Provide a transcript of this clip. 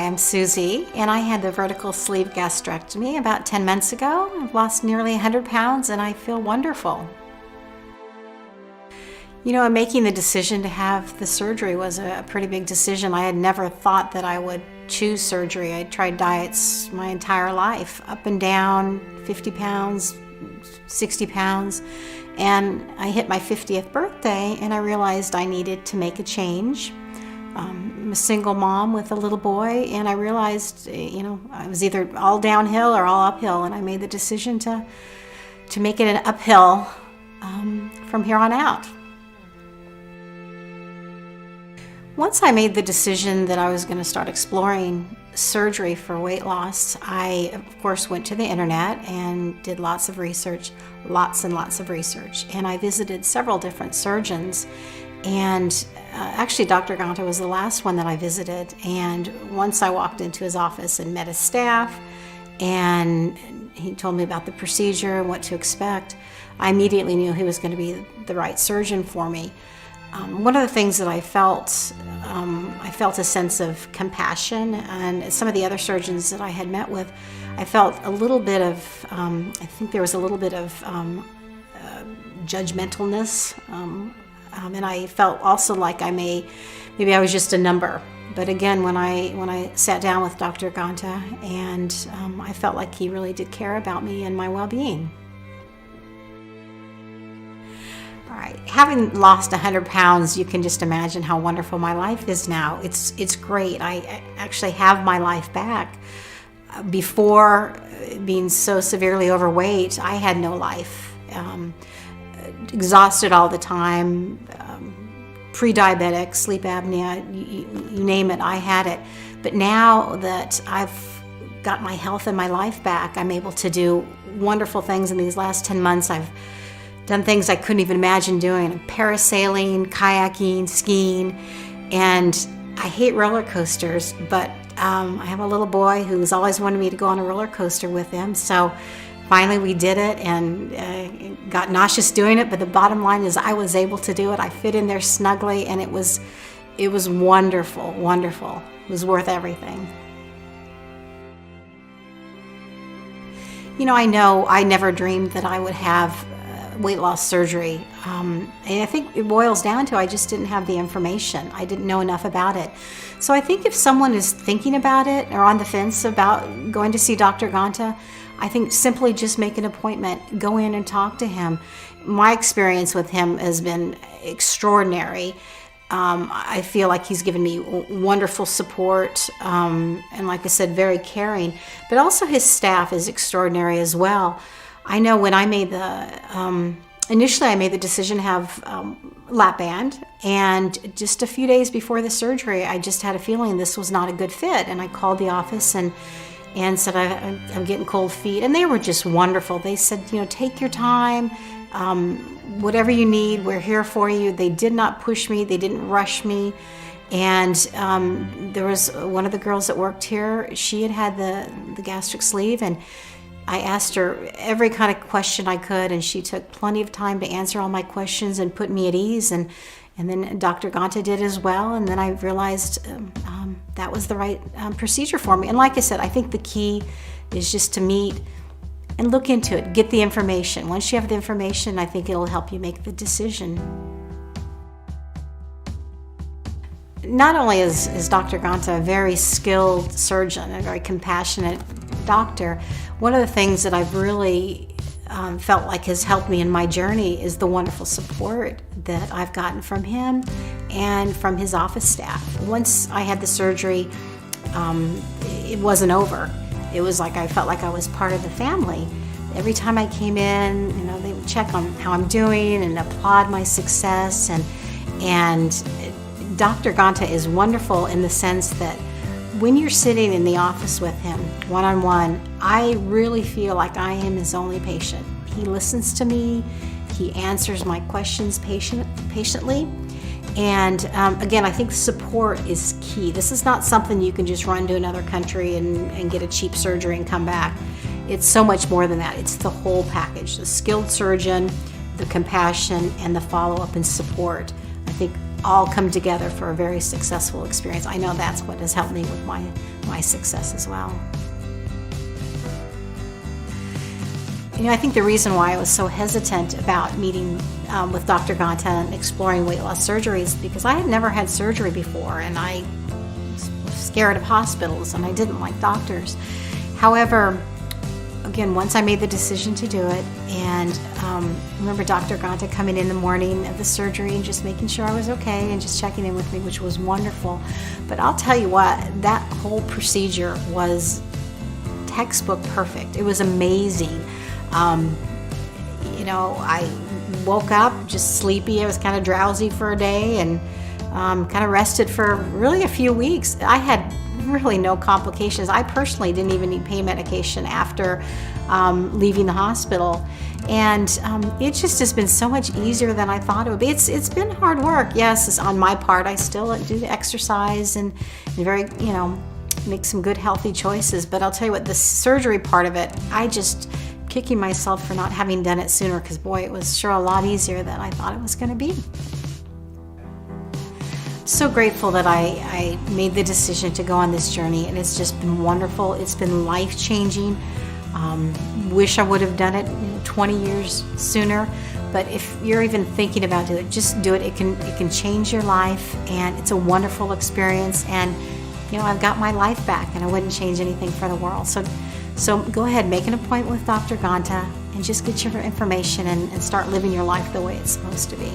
I'm Susie, and I had the vertical sleeve gastrectomy about 10 months ago. I've lost nearly 100 pounds, and I feel wonderful. You know, making the decision to have the surgery was a pretty big decision. I had never thought that I would choose surgery. I tried diets my entire life, up and down, 50 pounds, 60 pounds, and I hit my 50th birthday, and I realized I needed to make a change. I'm a single mom with a little boy, and I realized, I was either all downhill or all uphill, and I made the decision to make it an uphill from here on out. Once I made the decision that I was going to start exploring surgery for weight loss, I, of course, went to the internet and did lots and lots of research. And I visited several different surgeons. And actually, Dr. Ganta was the last one that I visited. And once I walked into his office and met his staff, and he told me about the procedure and what to expect, I immediately knew he was going to be the right surgeon for me. One of the things that I felt a sense of compassion, and some of the other surgeons that I had met with, I felt a little bit of, I think there was a little bit of judgmentalness, and I felt also like maybe I was just a number. But again, when I sat down with Dr. Ganta, and I felt like he really did care about me and my well-being. All right, having lost 100 pounds, you can just imagine how wonderful my life is now. It's great. I actually have my life back. Before being so severely overweight, I had no life. Exhausted all the time, pre-diabetic, sleep apnea, you name it, I had it. But now that I've got my health and my life back, I'm able to do wonderful things. In these last 10 months, I've done things I couldn't even imagine doing: parasailing, kayaking, skiing, and I hate roller coasters, but I have a little boy who's always wanted me to go on a roller coaster with him, so finally we did it, and got nauseous doing it, but the bottom line is I was able to do it. I fit in there snugly, and it was wonderful, wonderful. It was worth everything. I know I never dreamed that I would have weight loss surgery, and I think it boils down to I just didn't have the information. I didn't know enough about it. So I think if someone is thinking about it or on the fence about going to see Dr. Ganta, I think simply just make an appointment, go in and talk to him. My experience with him has been extraordinary. I feel like he's given me wonderful support, and like I said, very caring, but also his staff is extraordinary as well. I know when I made initially I made the decision to have lap band, and just a few days before the surgery, I just had a feeling this was not a good fit, and I called the office and said, I'm getting cold feet, and they were just wonderful. They said, take your time, whatever you need, we're here for you. They did not push me, they didn't rush me, and there was one of the girls that worked here, she had the gastric sleeve, and I asked her every kind of question I could, and she took plenty of time to answer all my questions and put me at ease, and then Dr. Ganta did as well, and then I realized that was the right procedure for me. And like I said, I think the key is just to meet and look into it, get the information. Once you have the information, I think it'll help you make the decision. Not only is Dr. Ganta a very skilled surgeon, a very compassionate doctor, one of the things that I've really felt like has helped me in my journey is the wonderful support that I've gotten from him and from his office staff. Once I had the surgery, it wasn't over. It was like I felt like I was part of the family. Every time I came in, they would check on how I'm doing and applaud my success. And Dr. Ganta is wonderful in the sense that when you're sitting in the office with him one-on-one, I really feel like I am his only patient. He listens to me, he answers my questions patiently, and again, I think support is key. This is not something you can just run to another country and get a cheap surgery and come back. It's so much more than that. It's the whole package, the skilled surgeon, the compassion, and the follow-up and support. I think all come together for a very successful experience. I know that's what has helped me with my success as well. I think the reason why I was so hesitant about meeting with Dr. Ganta and exploring weight loss surgery is because I had never had surgery before, and I was scared of hospitals, and I didn't like doctors. However, again, once I made the decision to do it, and I remember Dr. Ganta coming in the morning of the surgery and just making sure I was okay and just checking in with me, which was wonderful. But I'll tell you what, that whole procedure was textbook perfect. It was amazing. I woke up just sleepy. I was kind of drowsy for a day and kind of rested for really a few weeks. I had really no complications. I personally didn't even need pain medication after leaving the hospital. And it just has been so much easier than I thought it would be. It's been hard work. Yes, it's on my part. I still do the exercise and make some good healthy choices. But I'll tell you what, the surgery part of it, I just kicking myself for not having done it sooner, because boy, it was sure a lot easier than I thought it was going to be. So grateful that I made the decision to go on this journey, and it's just been wonderful. It's been life-changing. Wish I would have done it 20 years sooner, but if you're even thinking about doing it, just do it. It can change your life, and it's a wonderful experience. And I've got my life back, and I wouldn't change anything for the world. So go ahead, make an appointment with Dr. Ganta and just get your information and start living your life the way it's supposed to be.